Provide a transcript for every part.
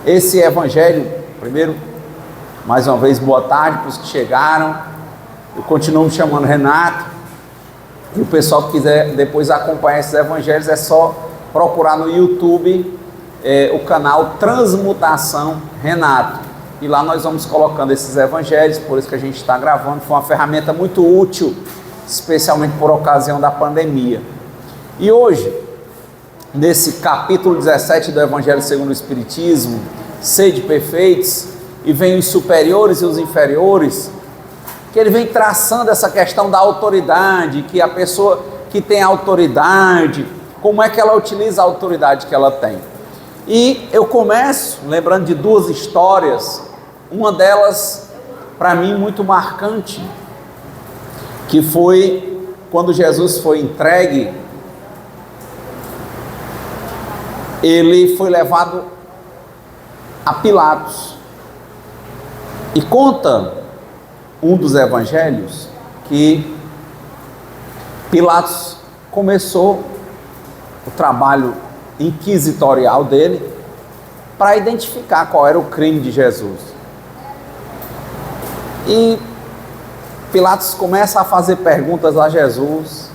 Esse evangelho, primeiro, mais uma vez, boa tarde para os que chegaram. Eu continuo me chamando Renato. E o pessoal que quiser depois acompanhar esses evangelhos, é só procurar no YouTube o canal Transmutação Renato. E lá nós vamos colocando esses evangelhos, por isso que a gente está gravando. Foi uma ferramenta muito útil, especialmente por ocasião da pandemia. E hoje, nesse capítulo 17 do Evangelho segundo o Espiritismo, sede perfeitos, e vem os superiores e os inferiores, que ele vem traçando essa questão da autoridade, que a pessoa que tem autoridade, como é que ela utiliza a autoridade que ela tem. E eu começo lembrando de duas histórias, uma delas, para mim, muito marcante, que foi quando Jesus foi entregue. Ele foi levado a Pilatos, e conta um dos evangelhos que Pilatos começou o trabalho inquisitorial dele para identificar qual era o crime de Jesus. E Pilatos começa a fazer perguntas a Jesus,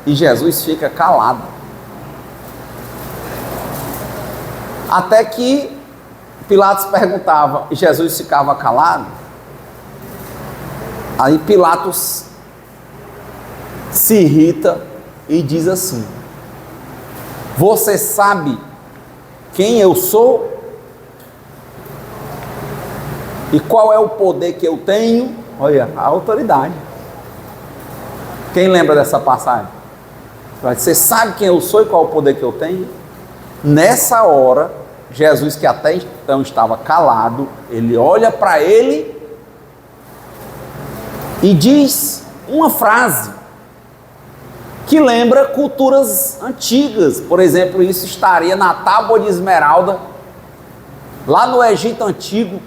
e Jesus fica calado. Até que Pilatos perguntava e Jesus ficava calado. Aí Pilatos se irrita e diz assim: você sabe quem eu sou? E qual é o poder que eu tenho? Olha, a autoridade. Quem lembra dessa passagem? Você sabe quem eu sou e qual é o poder que eu tenho? Nessa hora, Jesus, que até então estava calado, ele olha para ele e diz uma frase que lembra culturas antigas. Por exemplo, isso estaria na Tábua de Esmeralda, lá no Egito Antigo,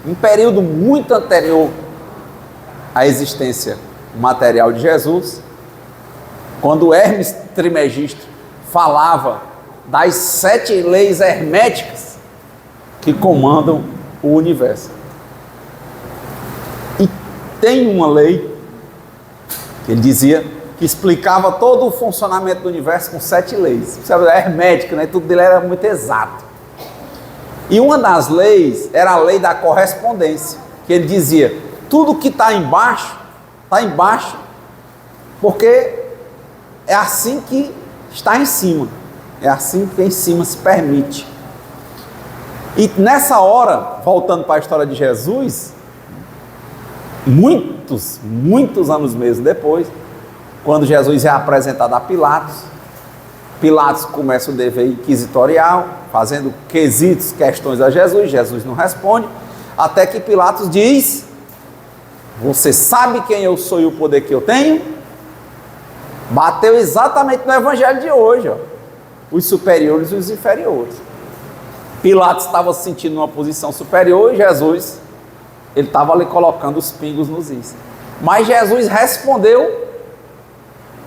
em período muito anterior à existência material de Jesus, quando Hermes Trismegisto falava das 7 leis herméticas que comandam o universo. E tem uma lei que ele dizia que explicava todo o funcionamento do universo com 7 leis. Isso é hermético, né? Tudo dele era muito exato. E uma das leis era a lei da correspondência, que ele dizia: tudo que está embaixo, porque é assim que está em cima. É assim que em cima se permite. E nessa hora, voltando para a história de Jesus, muitos anos mesmo depois, quando Jesus é apresentado a Pilatos, Pilatos começa o dever inquisitorial, fazendo quesitos, questões a Jesus, Jesus não responde, até que Pilatos diz: você sabe quem eu sou e o poder que eu tenho? Bateu exatamente no evangelho de hoje, ó. Os superiores e os inferiores. Pilatos estava se sentindo numa posição superior e Jesus, ele estava ali colocando os pingos nos is. Mas Jesus respondeu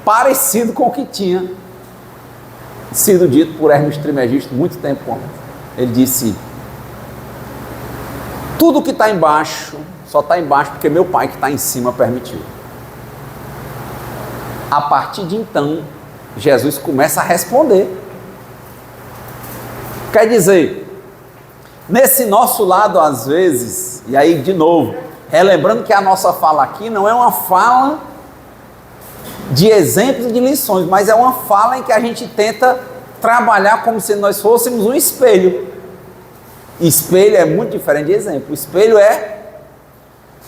parecido com o que tinha sido dito por Hermes Trismegisto muito tempo antes. Ele disse: tudo que está embaixo, só está embaixo porque meu Pai que está em cima permitiu. A partir de então, Jesus começa a responder. Quer dizer, nesse nosso lado às vezes, e aí de novo, relembrando que a nossa fala aqui não é uma fala de exemplos e de lições, mas é uma fala em que a gente tenta trabalhar como se nós fôssemos um espelho. Espelho é muito diferente de exemplo. O espelho é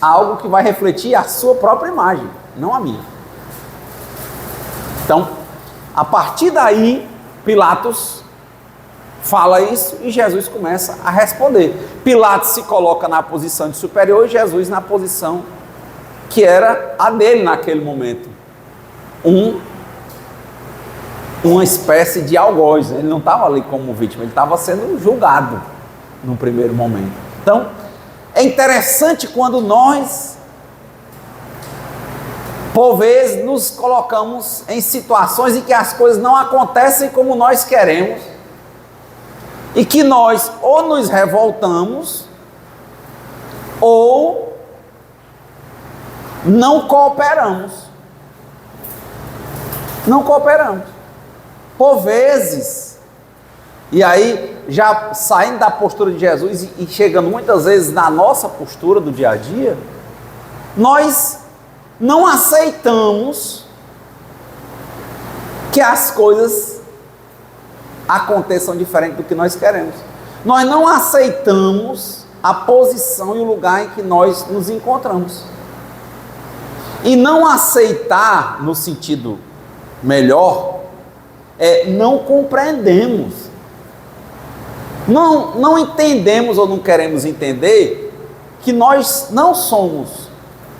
algo que vai refletir a sua própria imagem, não a minha. Então, a partir daí, Pilatos fala isso e Jesus começa a responder. Pilatos se coloca na posição de superior e Jesus na posição que era a dele naquele momento. Uma espécie de algoz. Ele não estava ali como vítima, ele estava sendo julgado no primeiro momento. Então, é interessante quando nós, por vezes, nos colocamos em situações em que as coisas não acontecem como nós queremos, e que nós ou nos revoltamos ou não cooperamos. Não cooperamos. Por vezes, e aí já saindo da postura de Jesus e chegando muitas vezes na nossa postura do dia a dia, nós não aceitamos que as coisas aconteçam diferente do que nós queremos. Nós não aceitamos a posição e o lugar em que nós nos encontramos. E não aceitar, no sentido melhor, não compreendemos. Não entendemos ou não queremos entender que nós não somos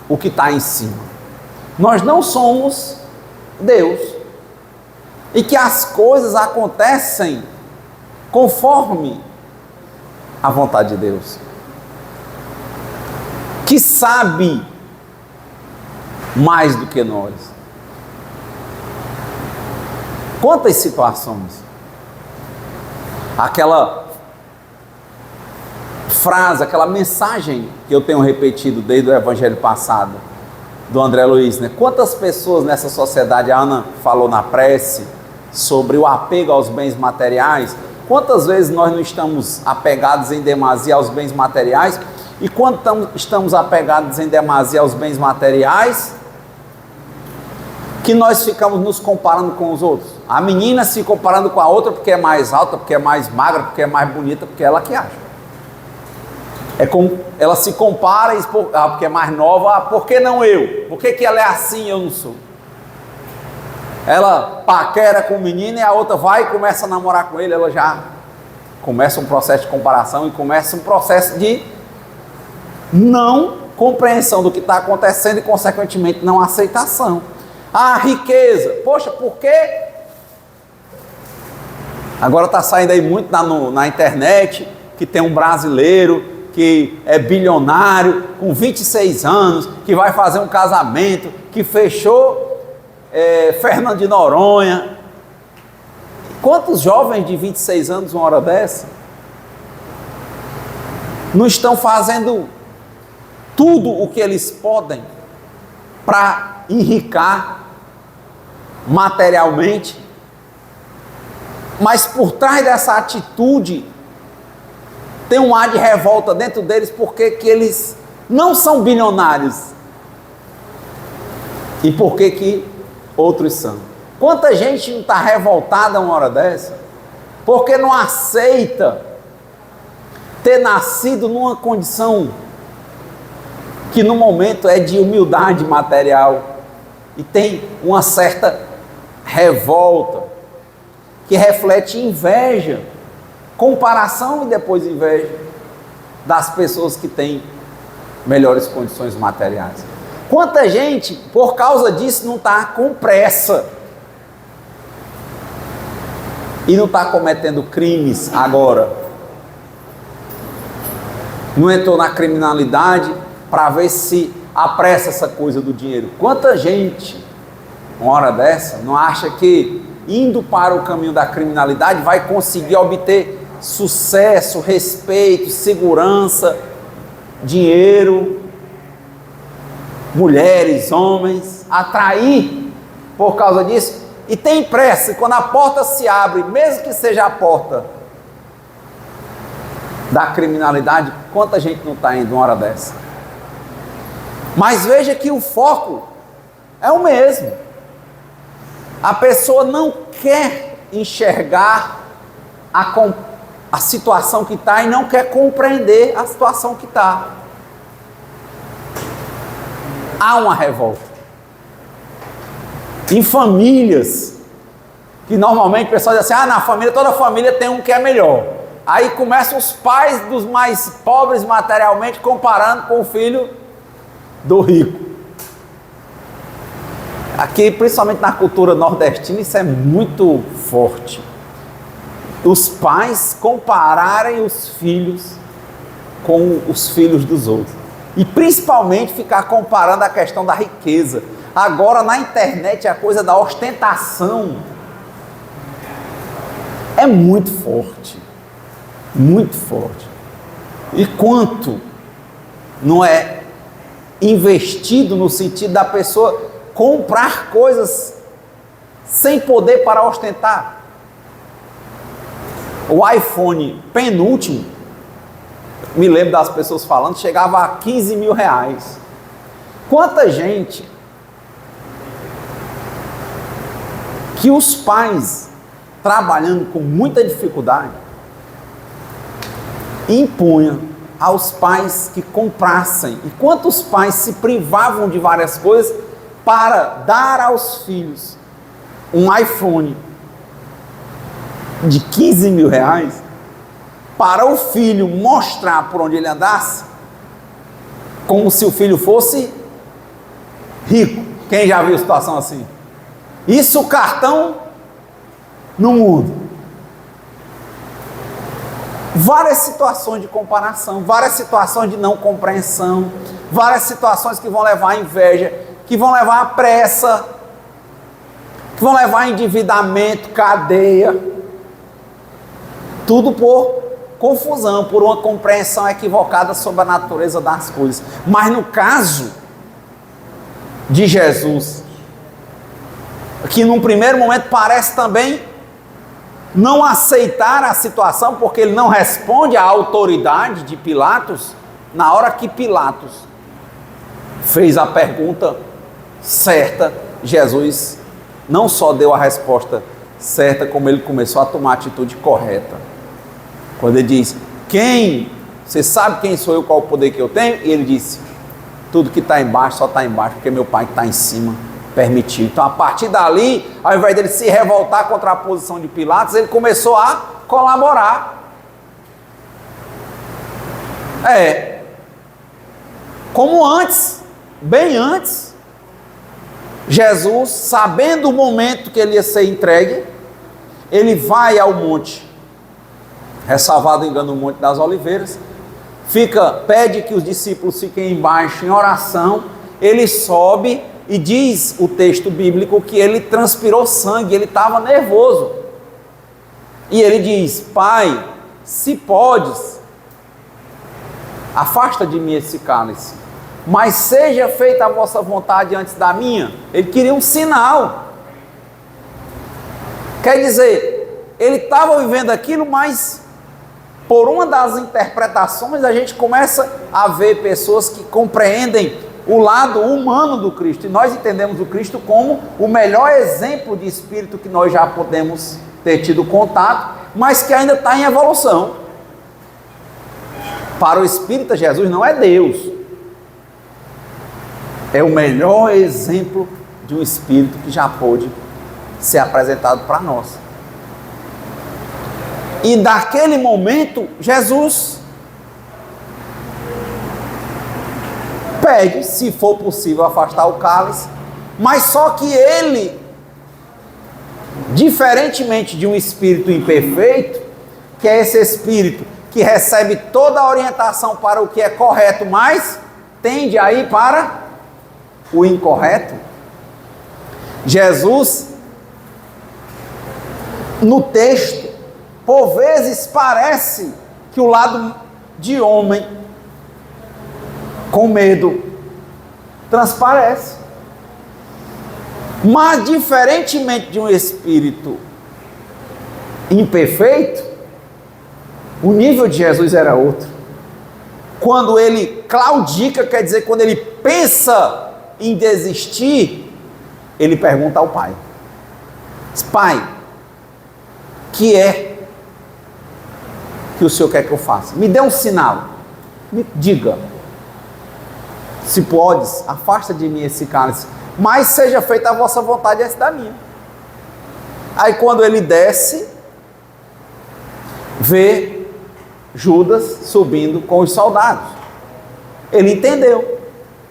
o que está em cima. Nós não somos Deus. E que as coisas acontecem conforme a vontade de Deus. Que sabe mais do que nós. Quantas situações. Aquela frase, aquela mensagem que eu tenho repetido desde o evangelho passado, do André Luiz, né? Quantas pessoas nessa sociedade, a Ana falou na prece, sobre o apego aos bens materiais, quantas vezes nós não estamos apegados em demasia aos bens materiais, e quando estamos apegados em demasia aos bens materiais, que nós ficamos nos comparando com os outros. A menina se comparando com a outra porque é mais alta, porque é mais magra, porque é mais bonita, porque é ela que acha. É como ela se compara e diz, porque é mais nova, por que não eu? Por que ela é assim e eu não sou? Ela paquera com o menino e a outra vai e começa a namorar com ele, ela já começa um processo de comparação e começa um processo de não compreensão do que está acontecendo e, consequentemente, não aceitação. A riqueza, poxa, por quê? Agora está saindo aí muito na internet que tem um brasileiro que é bilionário, com 26 anos, que vai fazer um casamento, que fechou Fernando de Noronha. Quantos jovens de 26 anos, uma hora dessa, não estão fazendo tudo o que eles podem para enricar materialmente, mas por trás dessa atitude tem um ar de revolta dentro deles, porque que eles não são bilionários e por que outros são. Quanta gente não está revoltada uma hora dessa porque não aceita ter nascido numa condição que no momento é de humildade material e tem uma certa revolta que reflete inveja, comparação e depois inveja das pessoas que têm melhores condições materiais. Quanta gente, por causa disso, não está com pressa e não está cometendo crimes agora. Não entrou na criminalidade para ver se apressa essa coisa do dinheiro. Quanta gente, uma hora dessa, não acha que indo para o caminho da criminalidade vai conseguir obter sucesso, respeito, segurança, dinheiro, mulheres, homens, atrair por causa disso, e tem pressa, e quando a porta se abre, mesmo que seja a porta da criminalidade, quanta gente não está indo uma hora dessa? Mas veja que o foco é o mesmo. A pessoa não quer enxergar a situação que está e não quer compreender a situação que está. Há uma revolta. Em famílias, que normalmente o pessoal diz assim, na família, toda família tem um que é melhor. Aí começam os pais dos mais pobres materialmente comparando com o filho do rico. Aqui, principalmente na cultura nordestina, isso é muito forte. Os pais compararem os filhos com os filhos dos outros. E principalmente ficar comparando a questão da riqueza. Agora na internet a coisa da ostentação é muito forte. Muito forte. E quanto não é investido no sentido da pessoa comprar coisas sem poder para ostentar? O iPhone penúltimo, me lembro das pessoas falando, chegava a 15 mil reais. Quanta gente que os pais, trabalhando com muita dificuldade, impunham aos pais que comprassem. E quantos pais se privavam de várias coisas para dar aos filhos um iPhone de 15 mil reais, para o filho mostrar por onde ele andasse, como se o filho fosse rico. Quem já viu situação assim? Isso o cartão no mundo. Várias situações de comparação, várias situações de não compreensão, várias situações que vão levar à inveja, que vão levar à pressa, que vão levar a endividamento, cadeia, tudo por confusão, por uma compreensão equivocada sobre a natureza das coisas. Mas no caso de Jesus, que num primeiro momento parece também não aceitar a situação, porque ele não responde à autoridade de Pilatos. Na hora que Pilatos fez a pergunta certa, Jesus não só deu a resposta certa, como ele começou a tomar a atitude correta. Quando ele diz: você sabe quem sou eu, qual o poder que eu tenho? E ele disse: tudo que está embaixo só está embaixo porque meu Pai que está em cima permitiu. Então, a partir dali, ao invés dele se revoltar contra a posição de Pilatos, ele começou a colaborar. Como antes, bem antes, Jesus, sabendo o momento que ele ia ser entregue, ele vai ao monte, ressalvado engano, o Monte das Oliveiras, pede que os discípulos fiquem embaixo em oração, ele sobe e diz o texto bíblico que ele transpirou sangue, ele estava nervoso. E ele diz: Pai, se podes, afasta de mim esse cálice, mas seja feita a vossa vontade antes da minha. Ele queria um sinal. Quer dizer, ele estava vivendo aquilo, mas por uma das interpretações a gente começa a ver pessoas que compreendem o lado humano do Cristo, e nós entendemos o Cristo como o melhor exemplo de espírito que nós já podemos ter tido contato, mas que ainda está em evolução. Para o espírita, Jesus não é Deus, é o melhor exemplo de um espírito que já pôde ser apresentado para nós. E daquele momento, Jesus pede, se for possível, afastar o cálice, mas só que ele, diferentemente de um espírito imperfeito, que é esse espírito que recebe toda a orientação para o que é correto, mas tende a ir para o incorreto, Jesus, no texto, por vezes parece que o lado de homem, com medo, transparece. Mas, diferentemente de um espírito imperfeito, o nível de Jesus era outro. Quando ele claudica, quer dizer, quando ele pensa em desistir, ele pergunta ao Pai: Pai, que é que o Senhor quer que eu faça? Me dê um sinal, me diga. Se podes, afasta de mim esse cálice, mas seja feita a vossa vontade antes da minha. Aí quando ele desce, vê Judas subindo com os soldados. Ele entendeu,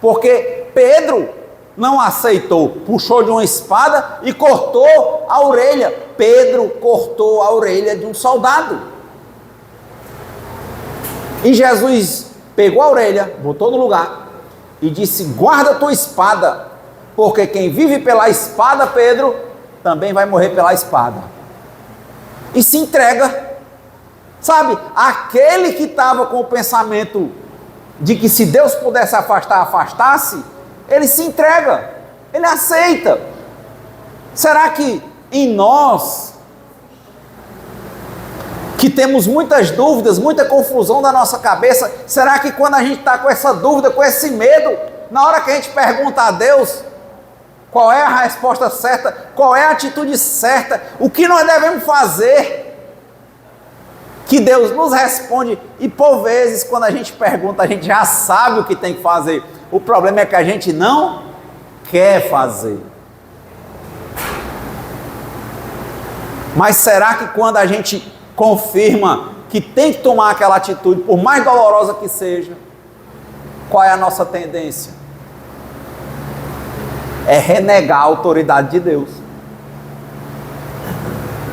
porque Pedro não aceitou, puxou de uma espada e cortou a orelha. Pedro cortou a orelha de um soldado. E Jesus pegou a orelha, botou no lugar e disse: guarda a tua espada, porque quem vive pela espada, Pedro, também vai morrer pela espada. E se entrega Sabe, aquele que estava com o pensamento de que se Deus pudesse afastar, afastasse, ele se entrega, ele aceita. Será que em nós, que temos muitas dúvidas, muita confusão na nossa cabeça, será que quando a gente está com essa dúvida, com esse medo, na hora que a gente pergunta a Deus, qual é a resposta certa, qual é a atitude certa, o que nós devemos fazer, que Deus nos responde, e por vezes quando a gente pergunta, a gente já sabe o que tem que fazer, o problema é que a gente não quer fazer. Mas será que quando a gente confirma que tem que tomar aquela atitude, por mais dolorosa que seja, qual é a nossa tendência? É renegar a autoridade de Deus.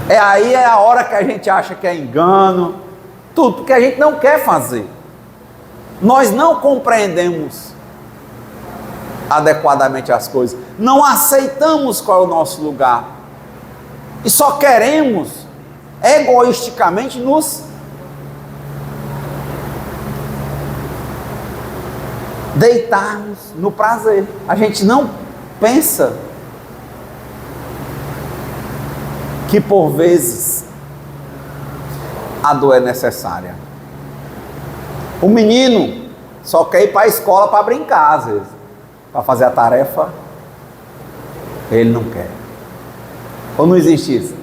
Aí é a hora que a gente acha que é engano, tudo, porque a gente não quer fazer. Nós não compreendemos adequadamente as coisas, não aceitamos qual é o nosso lugar, e só queremos egoisticamente nos deitarmos no prazer. A gente não pensa que por vezes a dor é necessária. O menino só quer ir para a escola para brincar, às vezes, para fazer a tarefa, ele não quer. Ou não existe isso?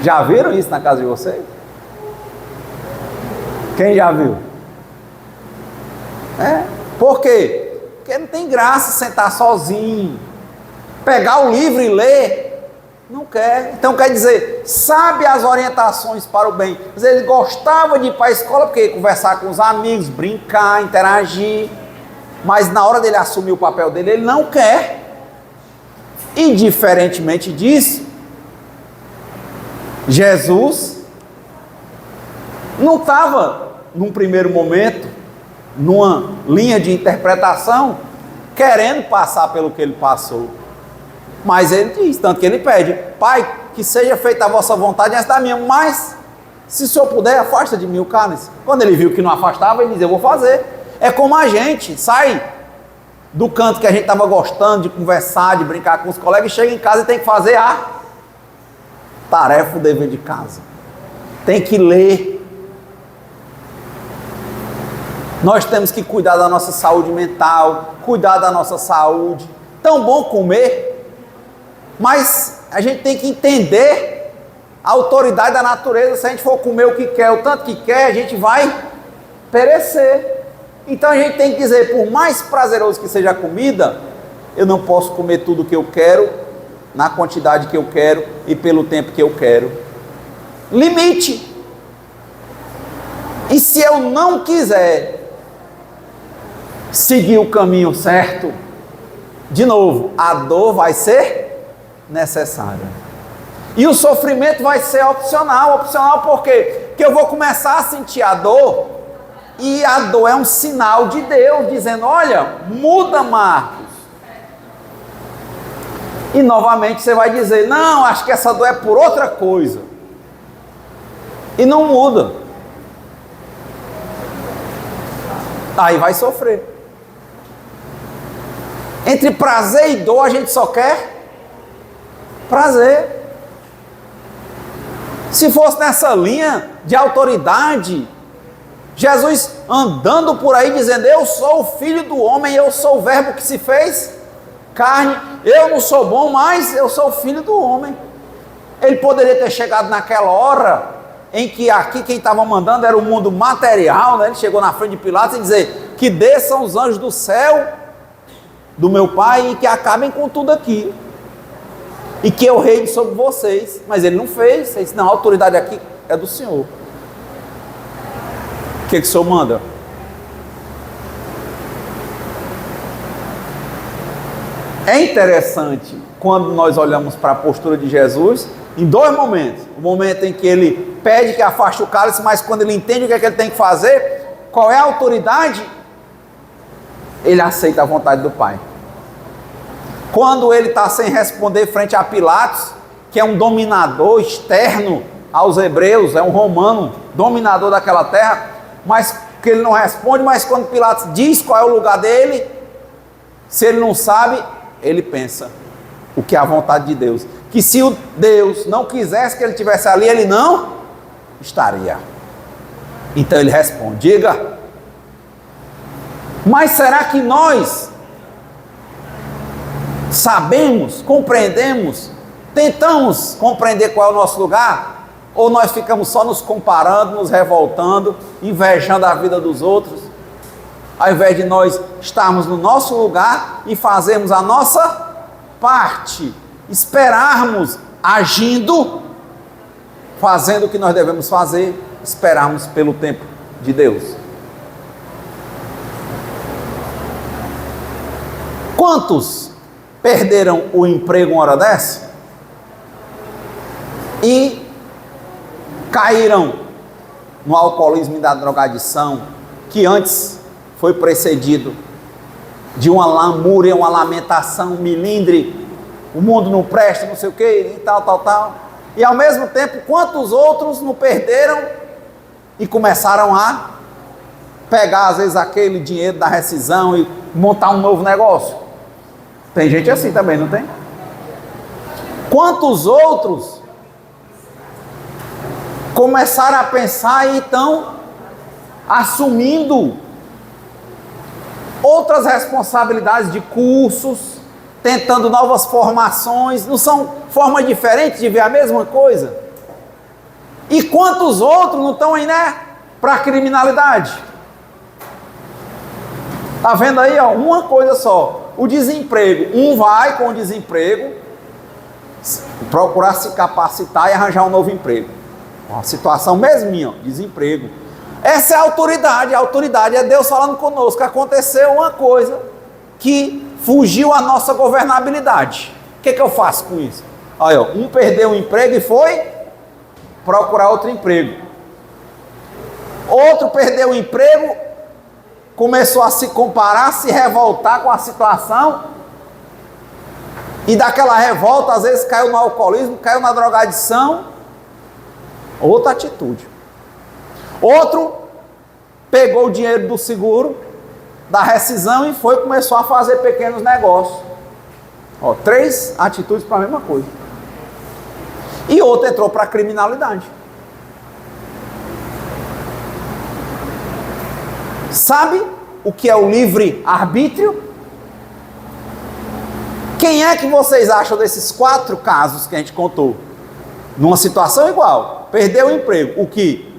Já viram isso na casa de vocês? Quem já viu? Por quê? Porque não tem graça sentar sozinho, pegar o livro e ler. Não quer. Então quer dizer, sabe as orientações para o bem. Mas ele gostava de ir para a escola porque ia conversar com os amigos, brincar, interagir. Mas na hora dele assumir o papel dele, ele não quer. E diferentemente disso, Jesus não estava, num primeiro momento, numa linha de interpretação, querendo passar pelo que ele passou. Mas ele diz, tanto que ele pede, Pai, que seja feita a vossa vontade antes da minha, mas se o Senhor puder, afasta de mim o cálice. Quando ele viu que não afastava, ele diz, eu vou fazer. É como a gente sai do canto que a gente estava gostando de conversar, de brincar com os colegas, e chega em casa e tem que fazer a tarefa, o dever de casa. Tem que ler. Nós temos que cuidar da nossa saúde mental, cuidar da nossa saúde. Tão bom comer, mas a gente tem que entender a autoridade da natureza. Se a gente for comer o que quer, o tanto que quer, a gente vai perecer. Então a gente tem que dizer, por mais prazeroso que seja a comida, eu não posso comer tudo o que eu quero, na quantidade que eu quero e pelo tempo que eu quero. Limite. E se eu não quiser seguir o caminho certo, de novo, a dor vai ser necessária. E o sofrimento vai ser opcional. Opcional por quê? Porque eu vou começar a sentir a dor, e a dor é um sinal de Deus, dizendo, olha, muda, Marcos. E novamente você vai dizer, não, acho que essa dor é por outra coisa. E não muda. Aí vai sofrer. Entre prazer e dor, a gente só quer prazer. Se fosse nessa linha de autoridade, Jesus andando por aí dizendo, eu sou o Filho do Homem, eu sou o verbo que se fez carne, eu não sou bom, mas eu sou o Filho do Homem. Ele poderia ter chegado naquela hora em que aqui quem estava mandando era o mundo material, né? Ele chegou na frente de Pilatos e dizer, que desçam os anjos do céu do meu Pai e que acabem com tudo aqui, e que eu reine sobre vocês. Mas ele não fez. Ele disse, não, a autoridade aqui é do Senhor. O que o Senhor manda? É interessante quando nós olhamos para a postura de Jesus em dois momentos. O momento em que ele pede que afaste o cálice, mas quando ele entende o que é que ele tem que fazer, qual é a autoridade, ele aceita a vontade do Pai. Quando ele está sem responder frente a Pilatos, que é um dominador externo, aos hebreus, é um romano, dominador daquela terra, mas que ele não responde, mas quando Pilatos diz qual é o lugar dele, se ele não sabe, ele pensa o que é a vontade de Deus, que se o Deus não quisesse que ele estivesse ali, ele não estaria. Então ele responde, diga, mas será que nós sabemos, compreendemos, tentamos compreender qual é o nosso lugar? Ou nós ficamos só nos comparando, nos revoltando, invejando a vida dos outros, ao invés de nós estarmos no nosso lugar e fazermos a nossa parte, esperarmos agindo, fazendo o que nós devemos fazer, esperarmos pelo tempo de Deus. Quantos perderam o emprego uma hora dessa? E caíram no alcoolismo e da drogadição, que antes foi precedido de uma lamúria, uma lamentação, um milindre, o mundo não presta, não sei o que, e tal. E ao mesmo tempo, quantos outros não perderam e começaram a pegar às vezes aquele dinheiro da rescisão e montar um novo negócio? Tem gente assim também, não tem? Quantos outros começaram a pensar e estão assumindo outras responsabilidades de cursos, tentando novas formações, não são formas diferentes de ver a mesma coisa? E quantos outros não estão aí, né, para a criminalidade? Está vendo aí, ó, uma coisa só, o desemprego, um vai com o desemprego, procurar se capacitar e arranjar um novo emprego. Uma situação mesminha, ó, desemprego. Essa é a autoridade é Deus falando conosco. Aconteceu uma coisa que fugiu à nossa governabilidade. O que eu faço com isso? Olha, um perdeu o emprego e foi procurar outro emprego. Outro perdeu o emprego, começou a se comparar, se revoltar com a situação, e daquela revolta às vezes caiu no alcoolismo, caiu na drogadição. Outra atitude. Outro pegou o dinheiro do seguro, da rescisão, e começou a fazer pequenos negócios. Ó, 3 atitudes para a mesma coisa. E outro entrou para a criminalidade. Sabe o que é o livre-arbítrio? Quem é que vocês acham desses 4 casos que a gente contou? Numa situação igual, perdeu o emprego, o que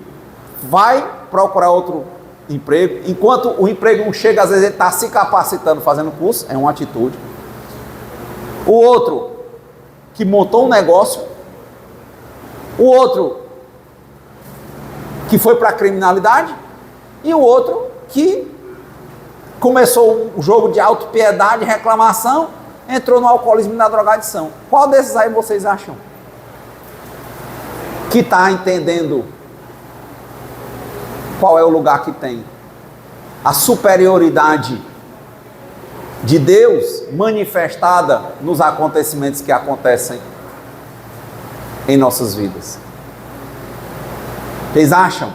vai procurar outro emprego, enquanto o emprego não chega, às vezes ele está se capacitando, fazendo curso, é uma atitude. O outro que montou um negócio, o outro que foi para a criminalidade, e o outro que começou um jogo de autopiedade, reclamação, entrou no alcoolismo e na drogadição. Qual desses aí vocês acham que está entendendo qual é o lugar que tem? A superioridade de Deus manifestada nos acontecimentos que acontecem em nossas vidas. Vocês acham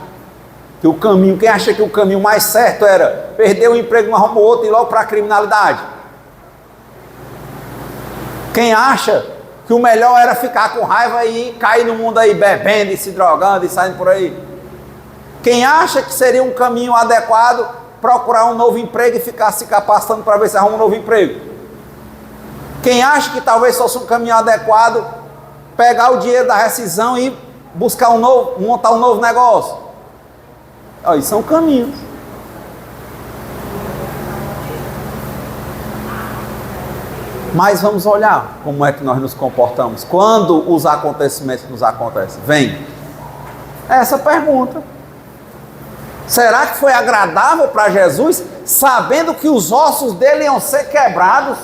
que o caminho, quem acha que o caminho mais certo era perder o emprego, não arrumou outro e ir logo para a criminalidade? Quem acha que o melhor era ficar com raiva e cair no mundo aí bebendo e se drogando e saindo por aí? Quem acha que seria um caminho adequado procurar um novo emprego e ficar se capacitando para ver se arruma um novo emprego? Quem acha que talvez fosse um caminho adequado pegar o dinheiro da rescisão e buscar montar um novo negócio? Aí são caminhos. Mas vamos olhar como é que nós nos comportamos quando os acontecimentos nos acontecem. Vem essa pergunta: será que foi agradável para Jesus, sabendo que os ossos dele iam ser quebrados,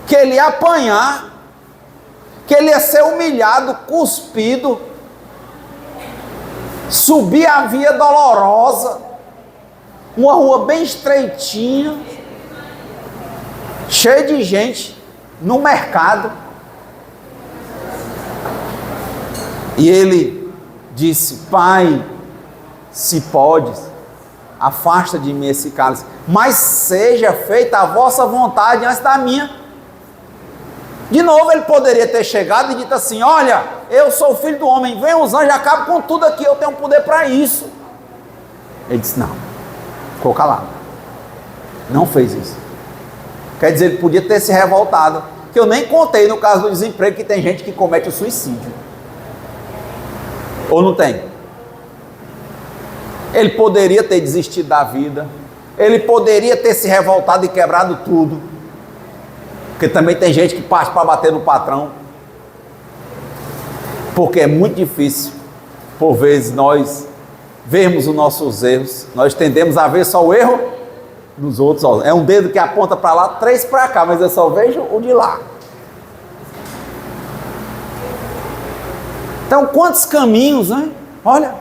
que ele ia apanhar, que ele ia ser humilhado, cuspido, subir a via dolorosa, uma rua bem estreitinha, cheio de gente no mercado, E ele disse: Pai, se podes, afasta de mim esse cálice, mas seja feita a vossa vontade antes da minha. De novo ele poderia ter chegado e dito assim: olha, eu sou o filho do homem, vem os anjos, acaba com tudo aqui, eu tenho poder para isso. Ele disse: não, ficou calado, não fez isso. Quer dizer, ele podia ter se revoltado, que eu nem contei no caso do desemprego, que tem gente que comete o suicídio. Ou não tem? Ele poderia ter desistido da vida, ele poderia ter se revoltado e quebrado tudo, porque também tem gente que parte para bater no patrão, porque é muito difícil, por vezes, nós vermos os nossos erros, nós tendemos a ver só o erro dos outros. Ó, é um dedo que aponta para lá, 3 para cá, mas eu só vejo o de lá. Então, quantos caminhos, né? Olha,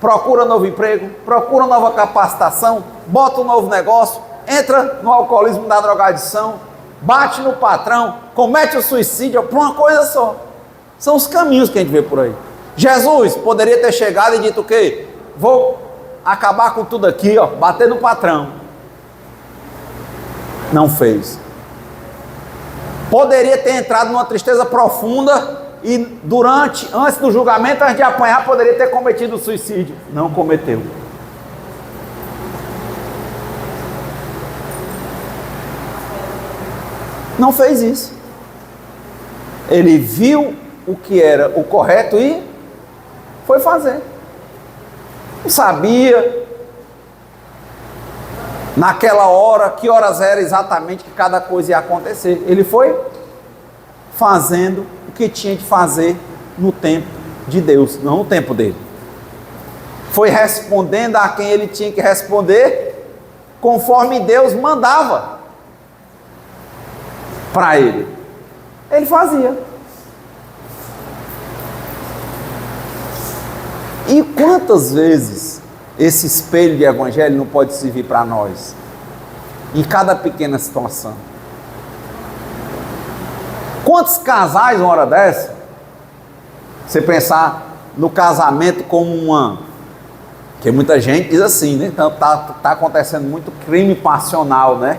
procura novo emprego, procura nova capacitação, bota um novo negócio, entra no alcoolismo, da drogadição, bate no patrão, comete o suicídio, por uma coisa só. São os caminhos que a gente vê por aí. Jesus poderia ter chegado e dito o quê? Vou acabar com tudo aqui, ó, bater no patrão. Não fez. Poderia ter entrado numa tristeza profunda e antes do julgamento, antes de apanhar, poderia ter cometido o suicídio. Não cometeu. Não fez isso. Ele viu o que era o correto e foi fazer. Não sabia naquela hora que horas era exatamente que cada coisa ia acontecer. Ele foi fazendo o que tinha de fazer no tempo de Deus, não no tempo dele. Foi respondendo a quem ele tinha que responder, conforme Deus mandava para ele. Ele fazia. E quantas vezes esse espelho de evangelho não pode servir para nós? Em cada pequena situação. Quantos casais, uma hora dessa, você pensar no casamento como uma... Porque muita gente diz assim, né? Então tá acontecendo muito crime passional, né?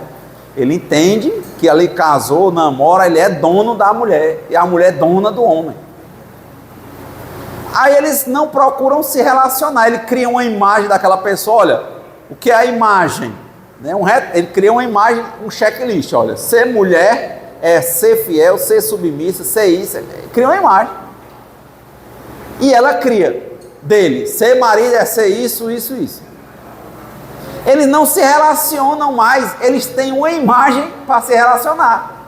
Ele entende que ali casou, namora, ele é dono da mulher, e a mulher é dona do homem. Aí eles não procuram se relacionar, ele cria uma imagem daquela pessoa. Olha, o que é a imagem? Né? Ele cria uma imagem, um checklist, olha, ser mulher é ser fiel, ser submissa, ser isso, cria uma imagem. E ela cria dele, ser marido é ser isso, isso, isso. Eles não se relacionam mais, eles têm uma imagem para se relacionar.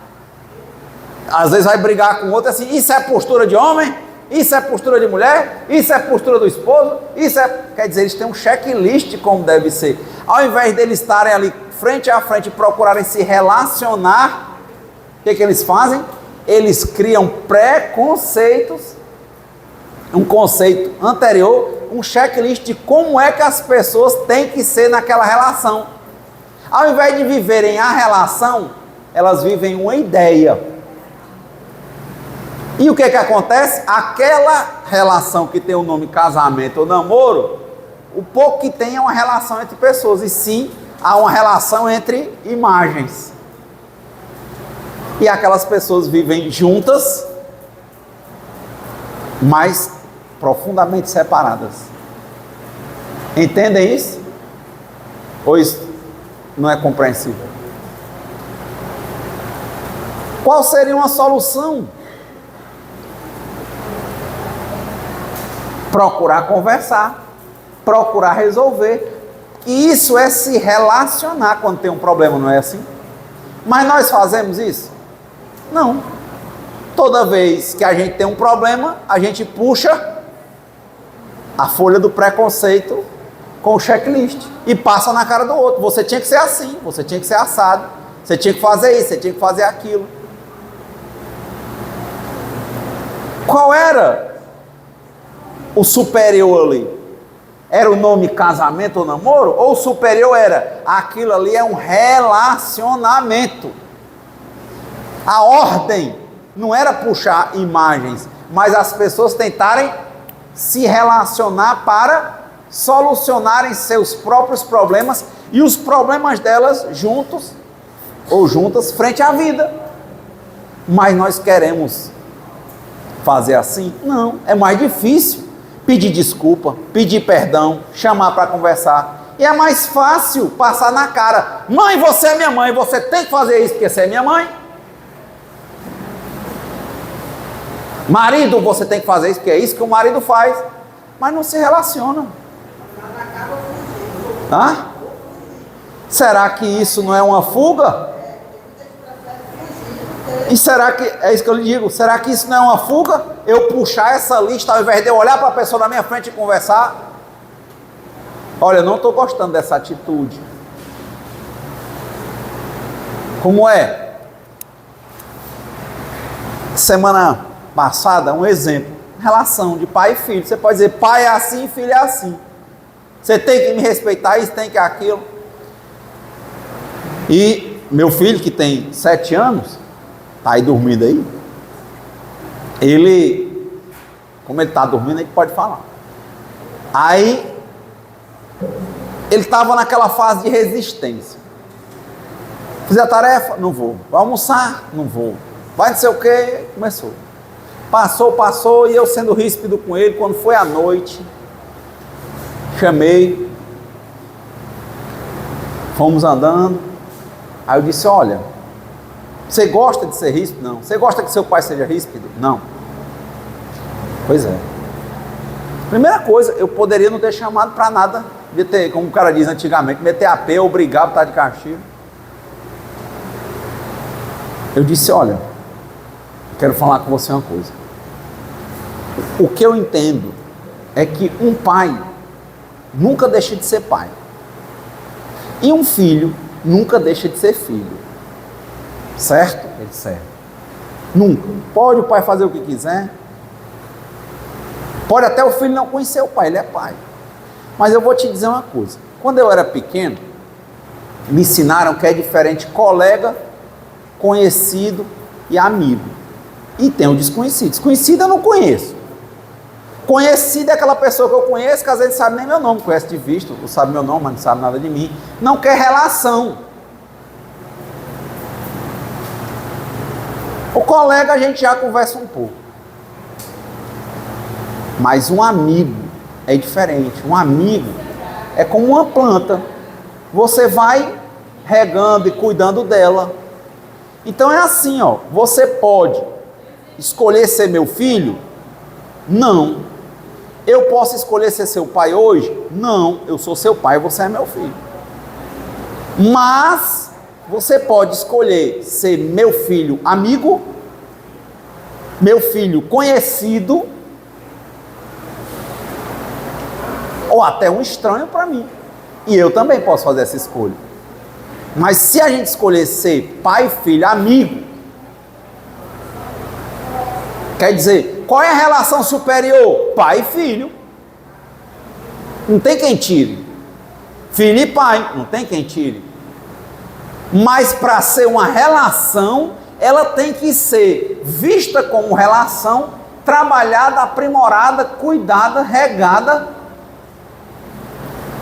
Às vezes vai brigar com o outro assim, isso é postura de homem, isso é postura de mulher, isso é postura do esposo, isso é... Quer dizer, eles têm um checklist como deve ser. Ao invés deles estarem ali frente a frente e procurarem se relacionar, o que eles fazem? Eles criam preconceitos, um conceito anterior, um checklist de como é que as pessoas têm que ser naquela relação. Ao invés de viverem a relação, elas vivem uma ideia. E o que acontece? Aquela relação que tem o nome casamento ou namoro, o pouco que tem é uma relação entre pessoas, e sim, há uma relação entre imagens. E aquelas pessoas vivem juntas, mas profundamente separadas. Entendem isso? Ou isso não é compreensível? Qual seria uma solução? Procurar conversar, procurar resolver. E isso é se relacionar quando tem um problema, não é assim? Mas nós fazemos isso? Não. Toda vez que a gente tem um problema, a gente puxa a folha do preconceito com o checklist e passa na cara do outro. Você tinha que ser assim, você tinha que ser assado, você tinha que fazer isso, você tinha que fazer aquilo. Qual era o superior ali? Era o nome casamento ou namoro? Ou o superior era aquilo ali é um relacionamento? A ordem não era puxar imagens, mas as pessoas tentarem se relacionar para solucionarem seus próprios problemas e os problemas delas juntos ou juntas frente à vida. Mas nós queremos fazer assim? Não, é mais difícil pedir desculpa, pedir perdão, chamar para conversar. E é mais fácil passar na cara: mãe, você é minha mãe, você tem que fazer isso porque você é minha mãe. Marido, você tem que fazer isso porque é isso que o marido faz. Mas não se relacionam. Hã? Será que isso não é uma fuga? E será que, é isso que eu lhe digo, será que isso não é uma fuga? Eu puxar essa lista ao invés de eu olhar para a pessoa na minha frente e conversar? Olha, eu não estou gostando dessa atitude. Como é? Semana passada, um exemplo. Relação de pai e filho. Você pode dizer, pai é assim, filho é assim. Você tem que me respeitar, isso tem que aquilo. E meu filho, que tem 7 anos, está aí dormindo aí. Ele, como ele está dormindo, ele pode falar. Aí, ele estava naquela fase de resistência. Fizer a tarefa? Não vou. Vai almoçar? Não vou. Vai não sei o que? Começou. Passou, e eu sendo ríspido com ele. Quando foi à noite, chamei, fomos andando. Aí eu disse: olha, você gosta de ser ríspido? Não. Você gosta que seu pai seja ríspido? Não. Pois é. Primeira coisa, eu poderia não ter chamado para nada, de ter, como o cara diz antigamente, meter a pé ou brigar por estar de castigo. Eu disse: olha, quero falar com você uma coisa. O que eu entendo é que um pai nunca deixa de ser pai. E um filho nunca deixa de ser filho. Certo? Ele certo. Nunca. Pode o pai fazer o que quiser. Pode até o filho não conhecer o pai, ele é pai. Mas eu vou te dizer uma coisa. Quando eu era pequeno, me ensinaram que é diferente colega, conhecido e amigo. E tem o desconhecido. Desconhecido eu não conheço. Conhecido é aquela pessoa que eu conheço, que às vezes sabe nem meu nome, conhece de vista, não sabe meu nome, mas não sabe nada de mim. Não quer relação. O colega a gente já conversa um pouco. Mas um amigo é diferente. Um amigo é como uma planta. Você vai regando e cuidando dela. Então é assim, ó. Você pode escolher ser meu filho? Não. Eu posso escolher ser seu pai hoje? Não. Eu sou seu pai e você é meu filho. Mas você pode escolher ser meu filho amigo, meu filho conhecido, ou até um estranho para mim. E eu também posso fazer essa escolha. Mas se a gente escolher ser pai, filho, amigo, quer dizer, qual é a relação superior? Pai e filho. Não tem quem tire. Filho e pai, não tem quem tire. Mas para ser uma relação, ela tem que ser vista como relação, trabalhada, aprimorada, cuidada, regada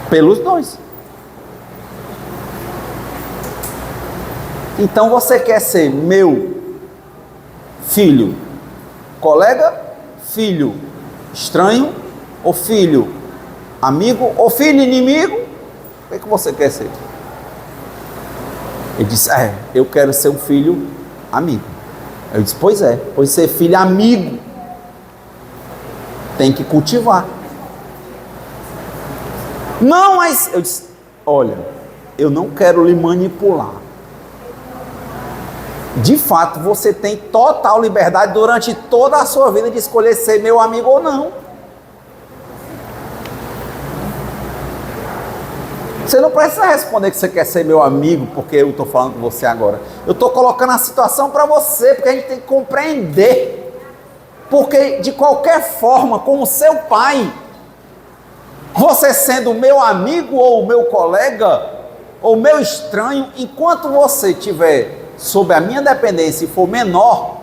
pelos dois. Então você quer ser meu filho colega, filho estranho, ou filho amigo, ou filho inimigo? O que você quer ser? Ele disse: eu quero ser um filho amigo. Eu disse: pois ser filho amigo tem que cultivar. Não, mas eu disse: olha, eu não quero lhe manipular. De fato, você tem total liberdade durante toda a sua vida de escolher ser meu amigo ou não. Você não precisa responder que você quer ser meu amigo porque eu estou falando com você agora. Eu estou colocando a situação para você, porque a gente tem que compreender. Porque de qualquer forma, como seu pai, você sendo meu amigo ou meu colega, ou meu estranho, enquanto você estiver sob a minha dependência e for menor,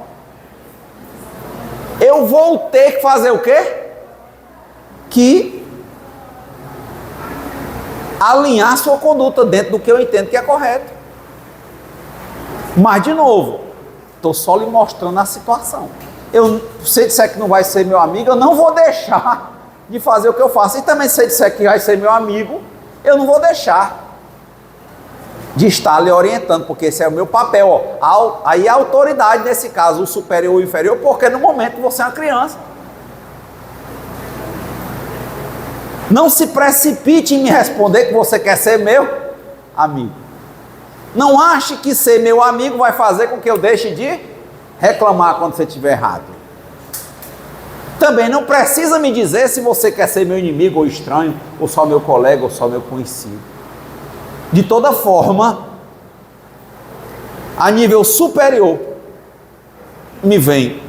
eu vou ter que fazer o quê? Que alinhar sua conduta dentro do que eu entendo que é correto. Mas, de novo, estou só lhe mostrando a situação. Se você disser que não vai ser meu amigo, eu não vou deixar de fazer o que eu faço. E também se você disser que vai ser meu amigo, eu não vou deixar de estar lhe orientando, porque esse é o meu papel. Aí a autoridade, nesse caso, o superior ou o inferior, porque no momento você é uma criança. Não se precipite em me responder que você quer ser meu amigo. Não ache que ser meu amigo vai fazer com que eu deixe de reclamar quando você estiver errado. Também não precisa me dizer se você quer ser meu inimigo ou estranho, ou só meu colega, ou só meu conhecido. De toda forma, a nível superior, me vem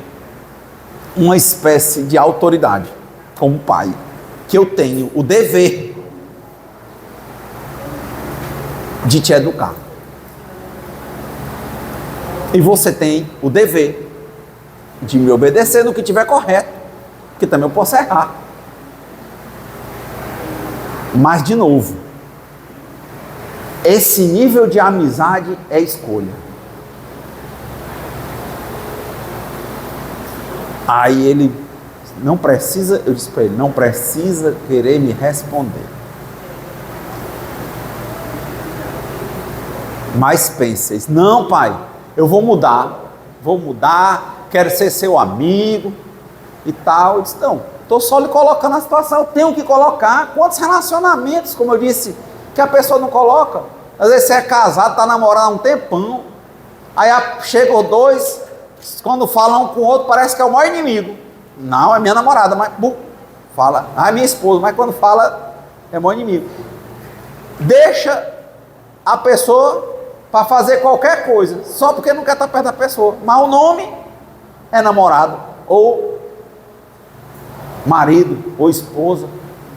uma espécie de autoridade, como pai, que eu tenho o dever de te educar. E você tem o dever de me obedecer no que tiver correto, que também eu posso errar. Mas, de novo, esse nível de amizade é escolha. Aí ele não precisa, eu disse para ele, não precisa querer me responder. Mas pensa, não, pai, eu vou mudar, quero ser seu amigo e tal. Eu disse, não, estou só lhe colocando na situação, eu tenho que colocar. Quantos relacionamentos, como eu disse, que a pessoa não coloca? Às vezes você é casado, está namorando há um tempão, aí chegam os dois, quando falam um com o outro, parece que é o maior inimigo. Não, é minha namorada, mas fala, é minha esposa, mas quando fala, é o maior inimigo. Deixa a pessoa para fazer qualquer coisa, só porque não quer estar perto da pessoa, mas o nome é namorado, ou marido, ou esposa.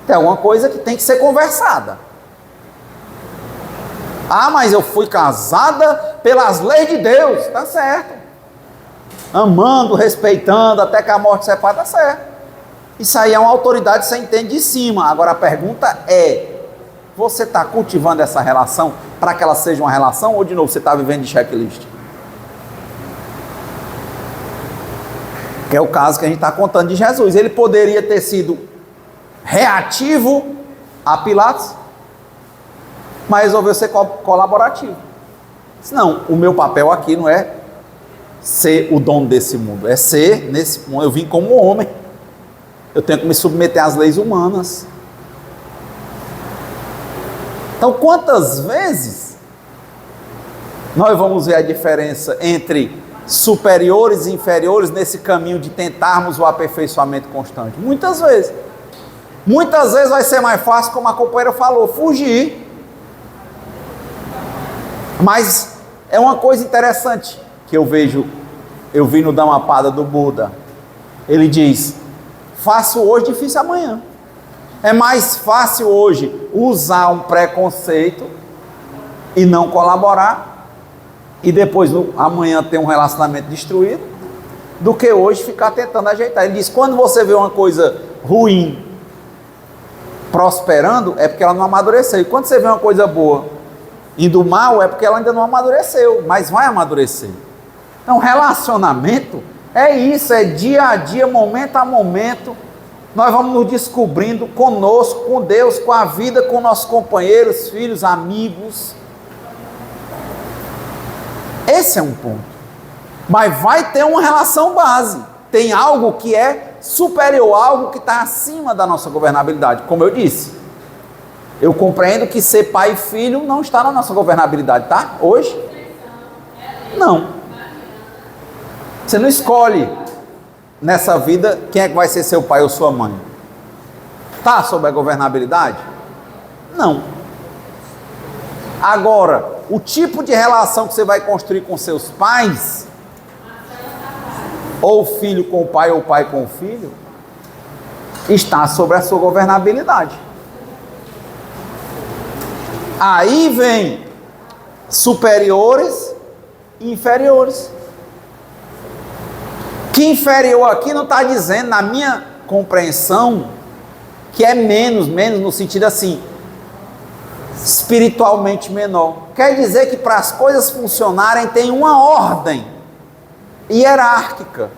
Tem alguma coisa que tem que ser conversada. Ah, mas eu fui casada pelas leis de Deus, está certo. Amando, respeitando, até que a morte separe, está certo. Isso aí é uma autoridade que você entende de cima. Agora a pergunta é, você está cultivando essa relação para que ela seja uma relação, ou de novo você está vivendo de checklist? Que é o caso que a gente está contando de Jesus. Ele poderia ter sido reativo a Pilatos, mas resolveu ser colaborativo. Não, o meu papel aqui não é ser o dono desse mundo, é ser nesse mundo. Eu vim como homem, eu tenho que me submeter às leis humanas. Então, quantas vezes nós vamos ver a diferença entre superiores e inferiores nesse caminho de tentarmos o aperfeiçoamento constante? Muitas vezes. Muitas vezes vai ser mais fácil, como a companheira falou, fugir. Mas é uma coisa interessante que eu vi no Dhammapada do Buda. Ele diz, faço hoje, difícil amanhã. É mais fácil hoje usar um preconceito e não colaborar, e depois amanhã ter um relacionamento destruído, do que hoje ficar tentando ajeitar. Ele diz, quando você vê uma coisa ruim prosperando, é porque ela não amadureceu. E quando você vê uma coisa boa indo mal, é porque ela ainda não amadureceu, mas vai amadurecer. Então, relacionamento é isso, é dia a dia, momento a momento, nós vamos nos descobrindo conosco, com Deus, com a vida, com nossos companheiros, filhos, amigos. Esse é um ponto. Mas vai ter uma relação base, tem algo que é superior, algo que está acima da nossa governabilidade, como eu disse. Eu compreendo que ser pai e filho não está na nossa governabilidade, tá? Hoje? Não. Você não escolhe nessa vida quem é que vai ser seu pai ou sua mãe. Está sob a governabilidade? Não. Agora, o tipo de relação que você vai construir com seus pais, ou o filho com o pai ou o pai com o filho, está sobre a sua governabilidade. Aí vem superiores e inferiores. Que inferior aqui não está dizendo, na minha compreensão, que é menos no sentido assim, espiritualmente menor. Quer dizer que para as coisas funcionarem tem uma ordem hierárquica.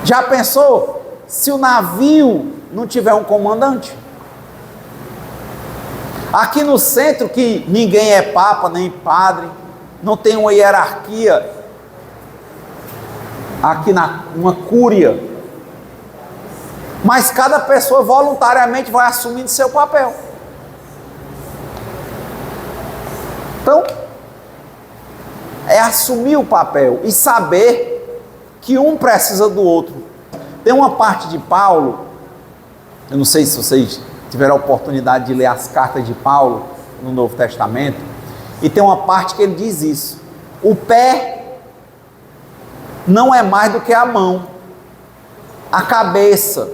Já pensou se o navio não tiver um comandante? Aqui no centro, que ninguém é papa nem padre, não tem uma hierarquia, aqui uma cúria, mas cada pessoa voluntariamente vai assumindo seu papel. Então, é assumir o papel e saber que um precisa do outro. Tem uma parte de Paulo, eu não sei se vocês tiveram a oportunidade de ler as cartas de Paulo no Novo Testamento, e tem uma parte que ele diz isso: o pé não é mais do que a mão, a cabeça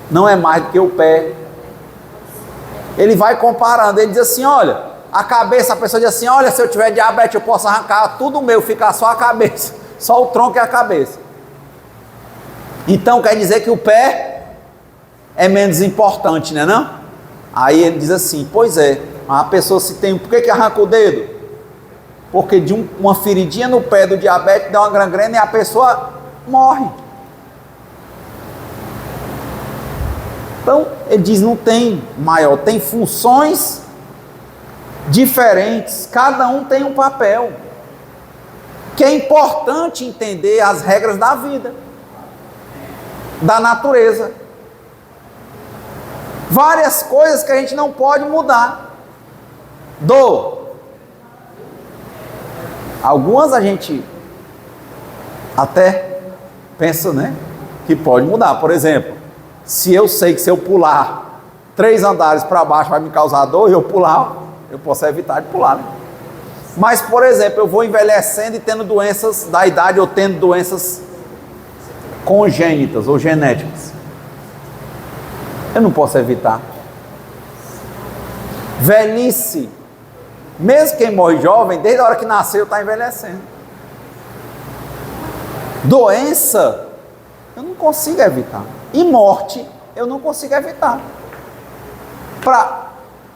não é mais do que o pé. Ele vai comparando, ele diz assim: olha, a cabeça, a pessoa diz assim: olha, se eu tiver diabetes eu posso arrancar tudo meu, ficar só a cabeça, só o tronco e a cabeça. Então quer dizer que o pé é menos importante, né não? Aí ele diz assim: pois é, a pessoa se tem, por que arranca o dedo? Porque de uma feridinha no pé do diabetes dá uma gangrena e a pessoa morre. Então ele diz, não tem maior, tem funções diferentes, cada um tem um papel, que é importante entender as regras da vida, da natureza. Várias coisas que a gente não pode mudar. Algumas a gente até pensa, né, que pode mudar. Por exemplo, se eu sei que se eu pular 3 andares para baixo vai me causar dor, e eu pular, eu posso evitar de pular, né? Mas, por exemplo, eu vou envelhecendo e tendo doenças da idade, ou tendo doenças congênitas ou genéticas. Eu não posso evitar. Velhice, mesmo quem morre jovem, desde a hora que nasceu está envelhecendo. Doença, eu não consigo evitar. E morte, eu não consigo evitar. Para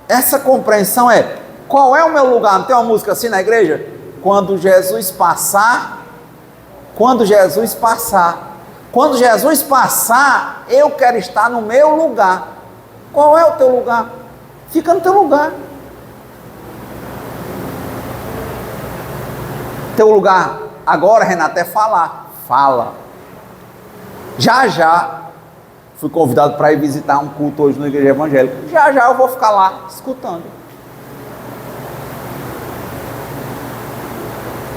essa compreensão qual é o meu lugar? Não tem uma música assim na igreja? Quando Jesus passar, quando Jesus passar. Quando Jesus passar, eu quero estar no meu lugar. Qual é o teu lugar? Fica no teu lugar. Teu lugar agora, Renato, é falar. Fala. Já fui convidado para ir visitar um culto hoje na igreja evangélica. Já eu vou ficar lá escutando.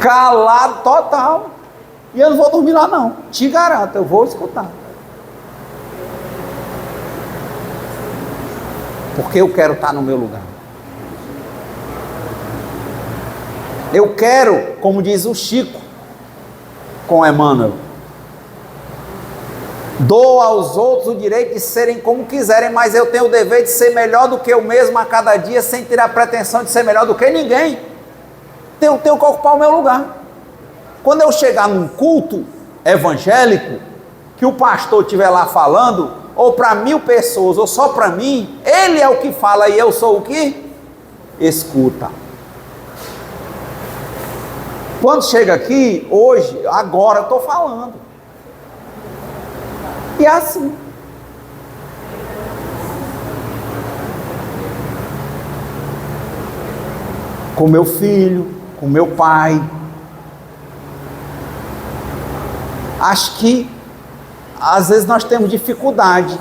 Calado total. E eu não vou dormir lá não, te garanto, eu vou escutar. Porque eu quero estar no meu lugar. Eu quero, como diz o Chico com Emmanuel, dou aos outros o direito de serem como quiserem, mas eu tenho o dever de ser melhor do que eu mesmo a cada dia, sem ter a pretensão de ser melhor do que ninguém. Eu tenho que ocupar o meu lugar. Quando eu chegar num culto evangélico, que o pastor estiver lá falando, ou para 1000 pessoas, ou só para mim, ele é o que fala e eu sou o que? Escuta. Quando chega aqui, hoje, agora eu estou falando. E é assim. Com meu filho, com meu pai. Acho que às vezes nós temos dificuldade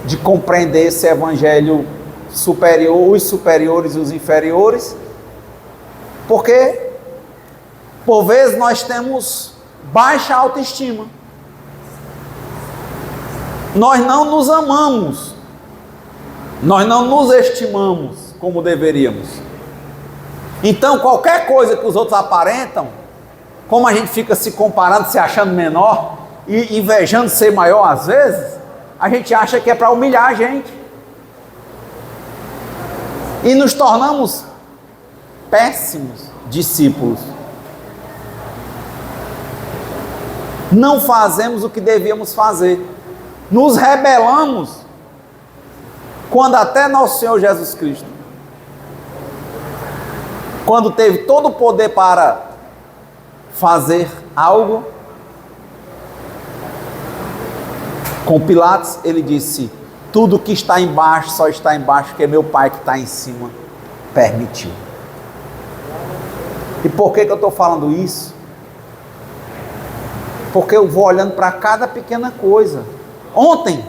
de compreender esse evangelho superior, os superiores e os inferiores, porque por vezes nós temos baixa autoestima, nós não nos amamos, nós não nos estimamos como deveríamos. Então qualquer coisa que os outros aparentam, como a gente fica se comparando, se achando menor e invejando ser maior às vezes, a gente acha que é para humilhar a gente. E nos tornamos péssimos discípulos. Não fazemos o que devíamos fazer. Nos rebelamos quando até nosso Senhor Jesus Cristo, quando teve todo o poder para fazer algo, com Pilatos, ele disse: tudo que está embaixo só está embaixo porque meu Pai que está em cima permitiu. E por que eu estou falando isso? Porque eu vou olhando para cada pequena coisa. Ontem,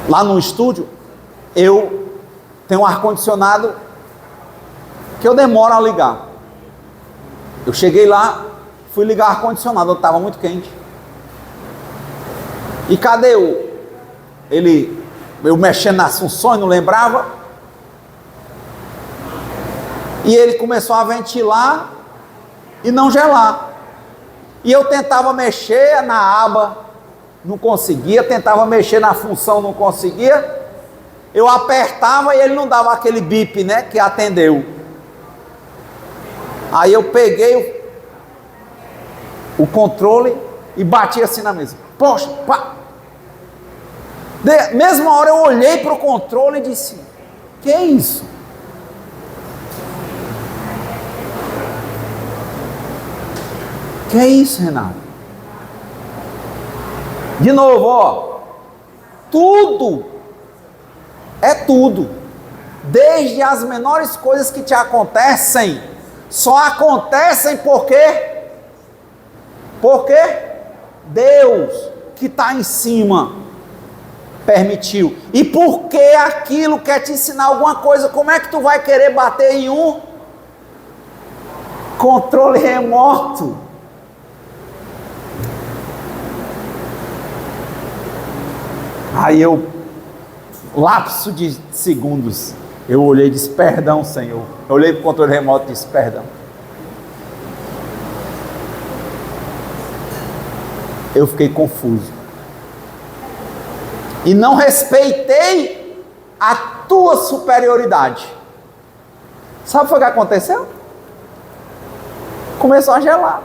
lá no estúdio, eu tenho um ar-condicionado que eu demoro a ligar. Eu cheguei lá, fui ligar o ar-condicionado, estava muito quente. E cadê eu mexendo nas funções, não lembrava. E ele começou a ventilar e não gelar. E eu tentava mexer na aba, não conseguia, tentava mexer na função, não conseguia. Eu apertava e ele não dava aquele bip, né, que atendeu. Aí eu peguei o controle e bati assim na mesa. Poxa, pá! Mesma hora eu olhei para o controle e disse: que é isso? Que é isso, Renato? De novo, ó. Tudo é tudo. Desde as menores coisas que te acontecem, só acontecem porque Deus que está em cima permitiu. E porque aquilo quer te ensinar alguma coisa, como é que tu vai querer bater em um controle remoto? Aí eu, lapso de segundos, eu olhei e disse: perdão, Senhor. Eu olhei para o controle remoto e disse: perdão. Eu fiquei confuso. E não respeitei a tua superioridade. Sabe o que foi que aconteceu? Começou a gelar.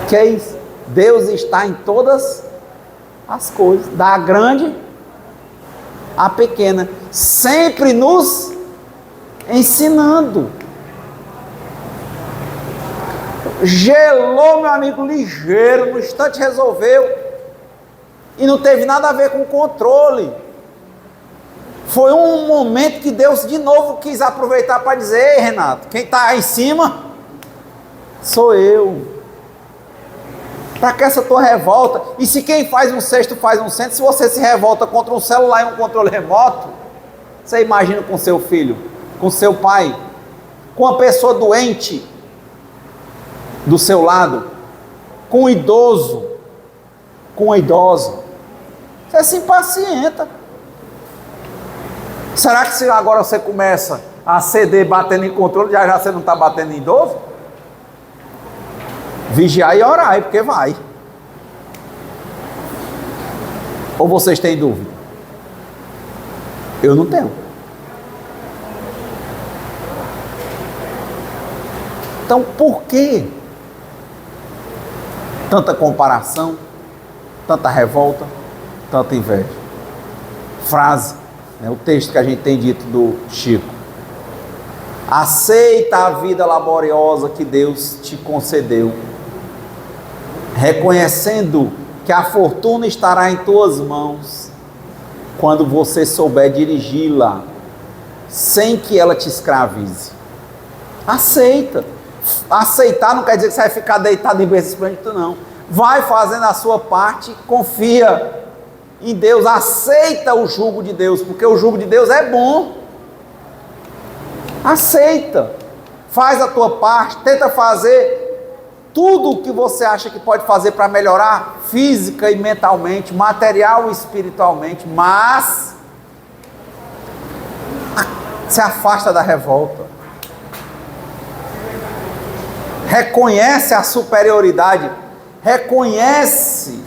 Que é isso? Deus está em todas as coisas, da grande à pequena, sempre nos ensinando. Gelou, meu amigo, ligeiro, no instante resolveu, e não teve nada a ver com controle. Foi um momento que Deus de novo quis aproveitar para dizer: ei, Renato, quem está em cima sou eu. Para que essa tua revolta? E se quem faz um sexto faz um cento, se você se revolta contra um celular e um controle remoto, você imagina com seu filho, com seu pai, com a pessoa doente do seu lado, com um idoso, com uma idosa, você se impacienta. Será que se agora você começa a ceder batendo em controle, já você não está batendo em idoso? Vigiar e orar, porque vai. Ou vocês têm dúvida? Eu não tenho. Então, por que tanta comparação, tanta revolta, tanta inveja? Frase, né, o texto que a gente tem dito do Chico: aceita a vida laboriosa que Deus te concedeu, reconhecendo que a fortuna estará em tuas mãos quando você souber dirigi-la sem que ela te escravize. Aceita. Aceitar não quer dizer que você vai ficar deitado em berço esplêndido, não. Vai fazendo a sua parte, confia em Deus, aceita o jugo de Deus, porque o jugo de Deus é bom. Aceita, faz a tua parte, tenta fazer tudo o que você acha que pode fazer para melhorar física e mentalmente, material e espiritualmente, mas se afasta da revolta. Reconhece a superioridade, reconhece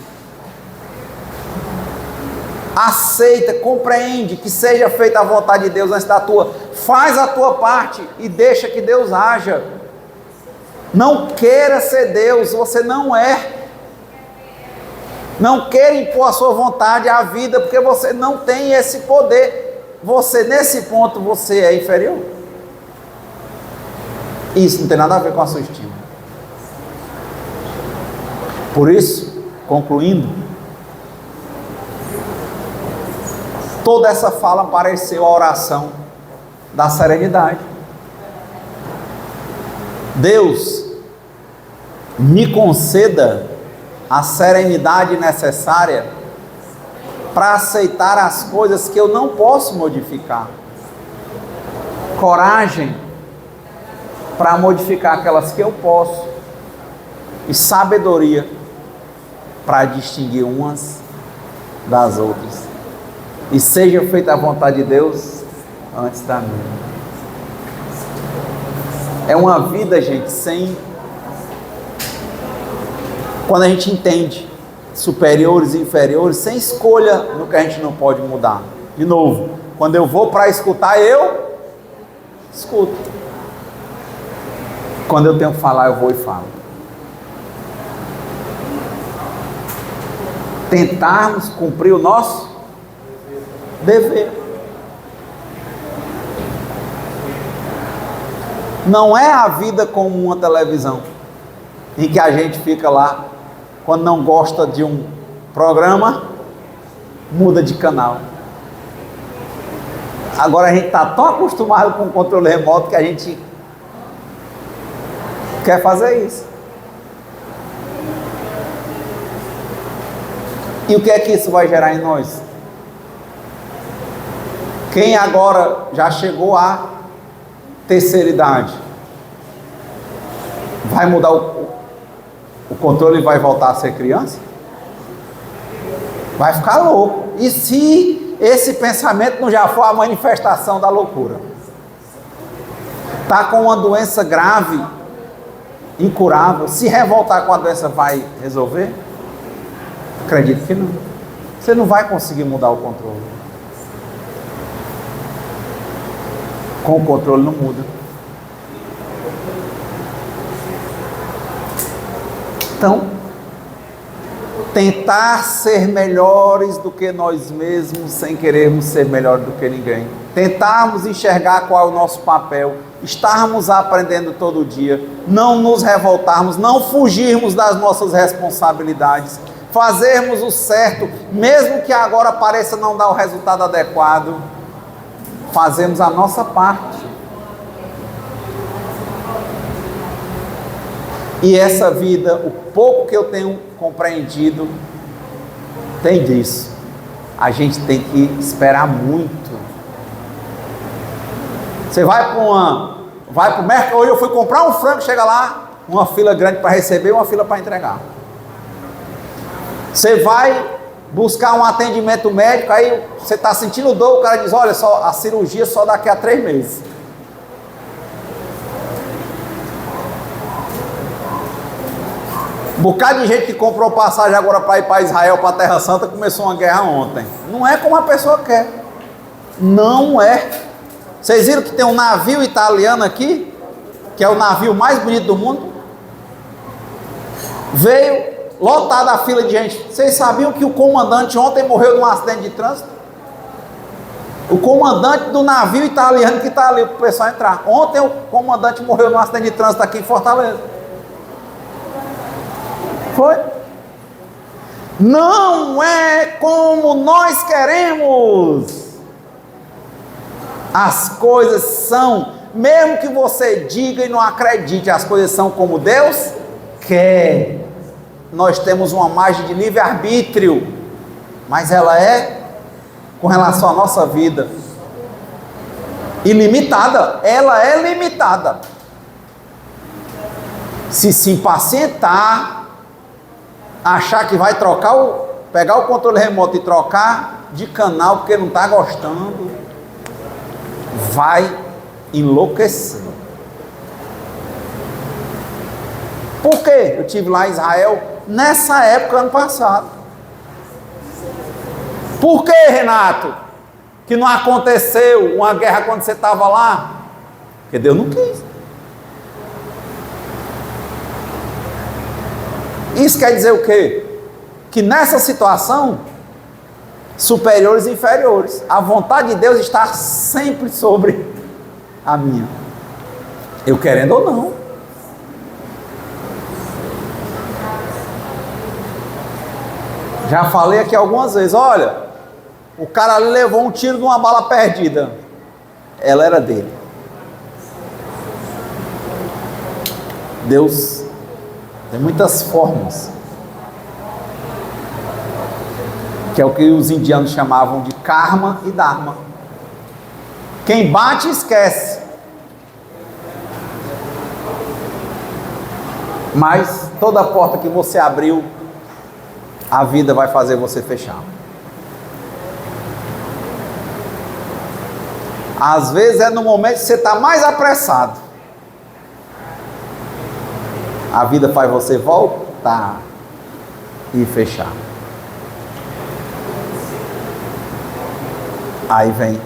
aceita, compreende que seja feita a vontade de Deus antes da tua, faz a tua parte e deixa que Deus haja. Não queira ser Deus, você não é. Não queira impor a sua vontade à vida, porque você não tem esse poder. Você, nesse ponto, você é inferior. Isso não tem nada a ver com a sua estima. Por isso, concluindo, toda essa fala pareceu a oração da serenidade. Deus, me conceda a serenidade necessária para aceitar as coisas que eu não posso modificar. Coragem para modificar aquelas que eu posso. E sabedoria para distinguir umas das outras. E seja feita a vontade de Deus antes da minha. É uma vida, gente, sem... Quando a gente entende superiores e inferiores, sem escolha no que a gente não pode mudar. De novo, quando eu vou para escutar, eu escuto. Quando eu tenho que falar, eu vou e falo. Tentarmos cumprir o nosso dever. Não é a vida como uma televisão, em que a gente fica lá, quando não gosta de um programa, muda de canal. Agora a gente está tão acostumado com o controle remoto que a gente quer fazer isso. E o que é que isso vai gerar em nós? Quem agora já chegou à terceira idade, vai mudar o controle e vai voltar a ser criança? Vai ficar louco. E se esse pensamento não já for a manifestação da loucura? Está com uma doença grave, incurável, se revoltar com a doença vai resolver? Acredito que não. Você não vai conseguir mudar o controle. Com o controle não muda. Então, tentar ser melhores do que nós mesmos sem querermos ser melhores do que ninguém. Tentarmos enxergar qual é o nosso papel, estarmos aprendendo todo dia, não nos revoltarmos, não fugirmos das nossas responsabilidades, fazermos o certo, mesmo que agora pareça não dar o resultado adequado, fazemos a nossa parte. E essa vida, o pouco que eu tenho compreendido, tem disso. A gente tem que esperar muito. Você vai para o mercado, hoje eu fui comprar um frango, chega lá, uma fila grande para receber e uma fila para entregar. Você vai buscar um atendimento médico, aí você está sentindo dor, o cara diz, olha só, a cirurgia só daqui a 3 meses. Um bocado de gente que comprou passagem agora para ir para Israel, para a Terra Santa, começou uma guerra ontem. Não é como a pessoa quer. Não é. Vocês viram que tem um navio italiano aqui, que é o navio mais bonito do mundo? Veio lotada a fila de gente. Vocês sabiam que o comandante ontem morreu num acidente de trânsito? O comandante do navio italiano que está ali para o pessoal entrar. Ontem o comandante morreu num acidente de trânsito aqui em Fortaleza. Foi? Não é como nós queremos. As coisas são, mesmo que você diga e não acredite, as coisas são como Deus quer. Nós temos uma margem de livre-arbítrio, mas ela é, com relação à nossa vida, ilimitada. Ela é limitada. Se impacientar, achar que vai pegar o controle remoto e trocar de canal porque não está gostando, vai enlouquecer. Por quê? Eu estive lá em Israel nessa época, ano passado. Por que, Renato, que não aconteceu uma guerra quando você estava lá? Porque Deus não quis. Isso quer dizer o quê? Que nessa situação, superiores e inferiores, a vontade de Deus está sempre sobre a minha, eu querendo ou não. Já falei aqui algumas vezes, olha, o cara ali levou um tiro de uma bala perdida, ela era dele. Deus tem muitas formas, que é o que os indianos chamavam de karma e dharma. Quem bate esquece, mas toda porta que você abriu, a vida vai fazer você fechar. Às vezes é no momento que você está mais apressado, a vida faz você voltar e fechar. Aí vem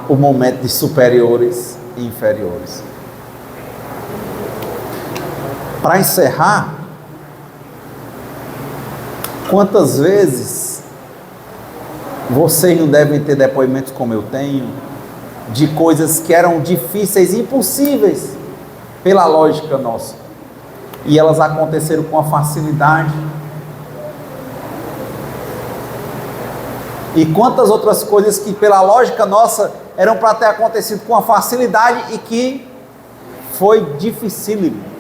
o momento de superiores e inferiores. Para encerrar, quantas vezes vocês não devem ter depoimentos como eu tenho, de coisas que eram difíceis, impossíveis, pela lógica nossa, e elas aconteceram com a facilidade. E quantas outras coisas que pela lógica nossa eram para ter acontecido com a facilidade e que foi dificílimo.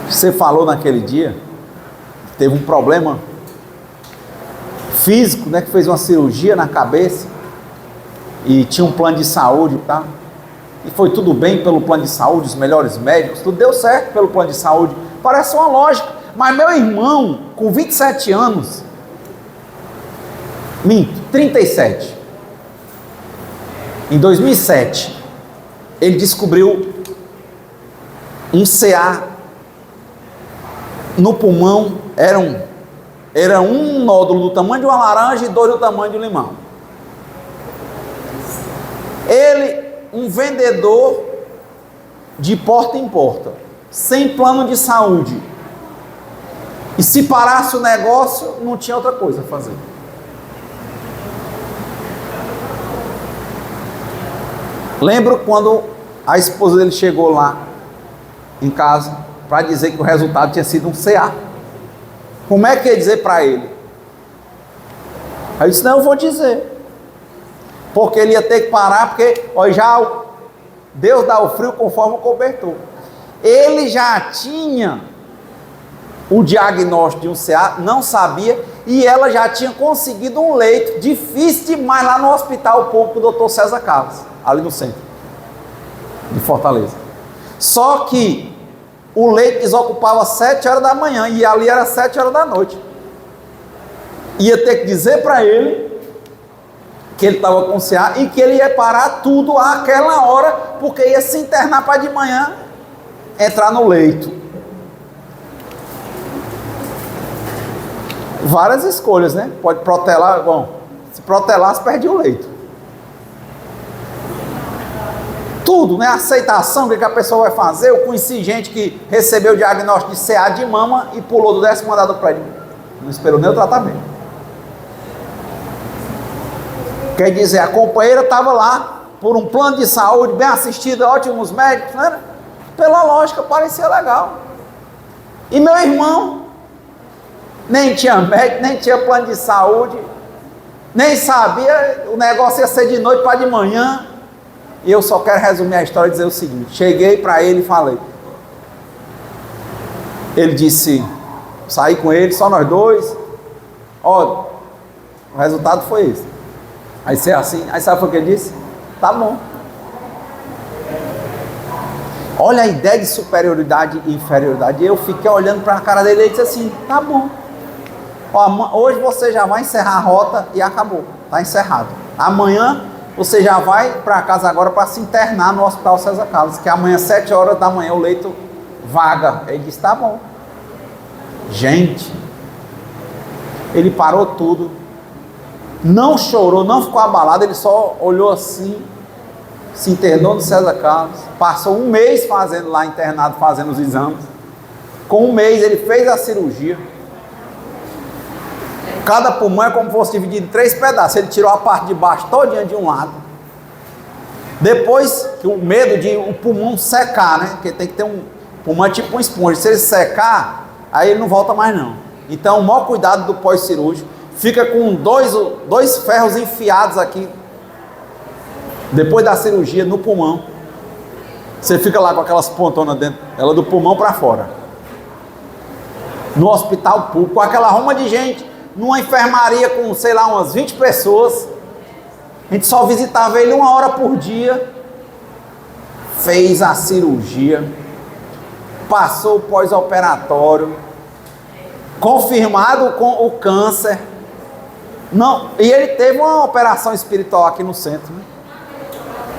Você falou naquele dia, teve um problema físico, né, que fez uma cirurgia na cabeça e tinha um plano de saúde, tá? E foi tudo bem pelo plano de saúde, os melhores médicos, tudo deu certo pelo plano de saúde. Parece uma lógica, mas meu irmão, com 27 anos, 37, em 2007, ele descobriu um CA no pulmão, era um nódulo do tamanho de uma laranja e 2 do tamanho de um limão. Ele, um vendedor de porta em porta, sem plano de saúde, e se parasse o negócio, não tinha outra coisa a fazer. Lembro quando a esposa dele chegou lá em casa para dizer que o resultado tinha sido um CA. Como é que ia dizer para ele? Aí eu disse, não, eu vou dizer. Porque ele ia ter que parar, porque ó, já Deus dá o frio conforme o cobertor. Ele já tinha o diagnóstico de um CA, não sabia, e ela já tinha conseguido um leito difícil demais lá no hospital público do Dr. César Carlos, ali no centro de Fortaleza. Só que o leito desocupava 7 horas da manhã e ali era 7 horas da noite. Ia ter que dizer para ele que ele estava com CA e que ele ia parar tudo àquela hora, porque ia se internar para de manhã entrar no leito. Várias escolhas, né? Pode protelar, bom, se protelasse, perdia o leito. Tudo, né? Aceitação, o que a pessoa vai fazer. Eu conheci gente que recebeu o diagnóstico de CA de mama e pulou do 10º andar do prédio. Não esperou nem o tratamento. Quer dizer, a companheira estava lá, por um plano de saúde, bem assistida, ótimos médicos, né? Pela lógica, parecia legal. E meu irmão, nem tinha médico, nem tinha plano de saúde, nem sabia, o negócio ia ser de noite para de manhã. E eu só quero resumir a história e dizer o seguinte: cheguei para ele e falei. Ele disse, saí com ele, só nós dois. Ó, o resultado foi esse. Aí você assim, aí sabe o que ele disse? Tá bom. Olha a ideia de superioridade e inferioridade. Eu fiquei olhando para a cara dele e ele disse assim, tá bom. Ó, hoje você já vai encerrar a rota e acabou. Tá encerrado. Amanhã você já vai para casa agora para se internar no Hospital César Carlos, que amanhã, 7 horas da manhã, o leito vaga. Ele disse, tá bom. Gente, ele parou tudo, não chorou, não ficou abalado, ele só olhou assim, se internou no César Carlos, passou um mês fazendo lá internado, fazendo os exames. Com um mês ele fez a cirurgia. Cada pulmão é como se fosse dividido em 3 pedaços. Ele tirou a parte de baixo todinha de um lado. Depois, que o medo de o pulmão secar, né? Porque tem que ter um pulmão tipo uma esponja. Se ele secar, aí ele não volta mais não. Então, o maior cuidado do pós-cirúrgico. Fica com dois ferros enfiados aqui, depois da cirurgia, no pulmão. Você fica lá com aquelas pontonas dentro, ela do pulmão para fora. No hospital público, com aquela roma de gente, numa enfermaria com, sei lá, umas 20 pessoas. A gente só visitava ele 1 hora por dia. Fez a cirurgia, passou o pós-operatório, confirmado com o câncer. Não, e ele teve uma operação espiritual aqui no centro, né?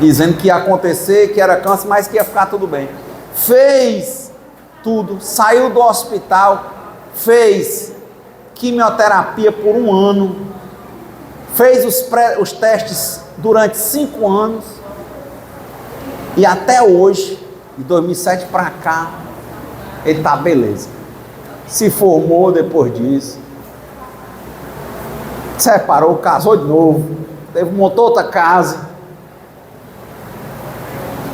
Dizendo que ia acontecer, que era câncer, mas que ia ficar tudo bem. Fez tudo, saiu do hospital, fez quimioterapia por 1 ano, fez os testes durante 5 anos, e até hoje, de 2007 para cá, ele está beleza. Se formou depois disso, separou, casou de novo, montou outra casa.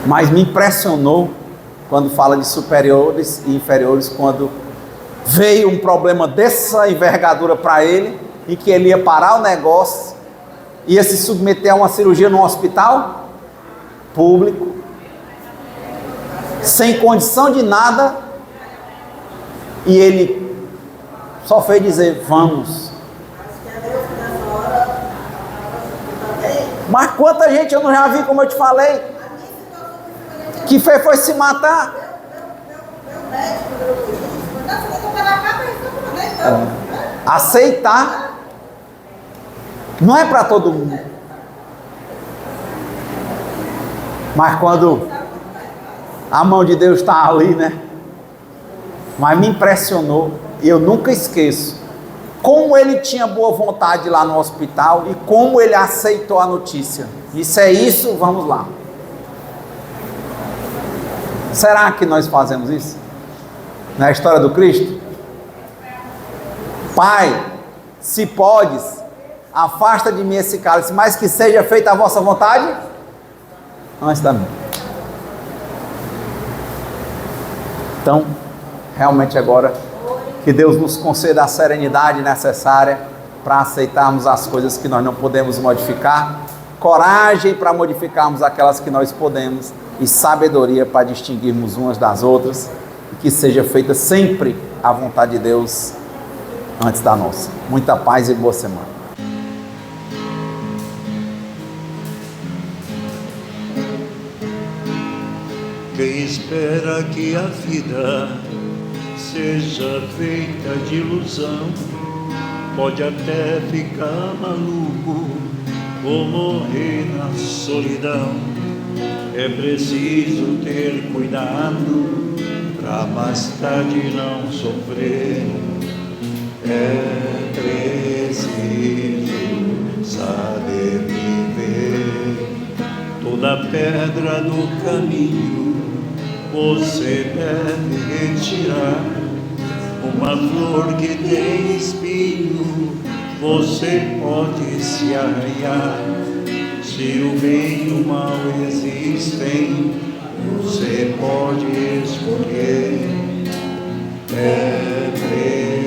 Mas me impressionou quando fala de superiores e inferiores, quando veio um problema dessa envergadura para ele, e que ele ia parar o negócio, ia se submeter a uma cirurgia num hospital público, sem condição de nada, e ele só fez dizer, vamos. Mas quanta gente eu não já vi, como eu te falei, que foi se matar. Aceitar não é para todo mundo. Mas quando a mão de Deus está ali, né? Mas me impressionou, e eu nunca esqueço como ele tinha boa vontade lá no hospital e como ele aceitou a notícia. Isso é isso, vamos lá. Será que nós fazemos isso? Na história do Cristo? Pai, se podes, afasta de mim esse cálice, mas que seja feita a vossa vontade. Nós também. Então, realmente agora, que Deus nos conceda a serenidade necessária para aceitarmos as coisas que nós não podemos modificar, coragem para modificarmos aquelas que nós podemos, e sabedoria para distinguirmos umas das outras, e que seja feita sempre a vontade de Deus antes da nossa. Muita paz e boa semana. Quem espera que a vida seja feita de ilusão, pode até ficar maluco ou morrer na solidão. É preciso ter cuidado pra mais tarde não sofrer. É preciso saber viver. Toda pedra do caminho você deve retirar. Uma flor que tem espinho você pode se arranhar. Se o bem e o mal existem, você pode escolher. É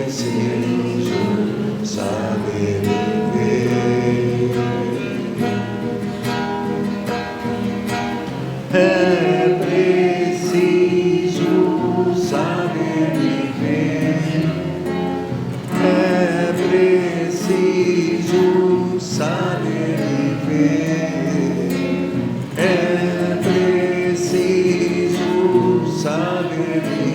preciso saber viver. É preciso saber viver. É preciso saber viver. É preciso saber viver.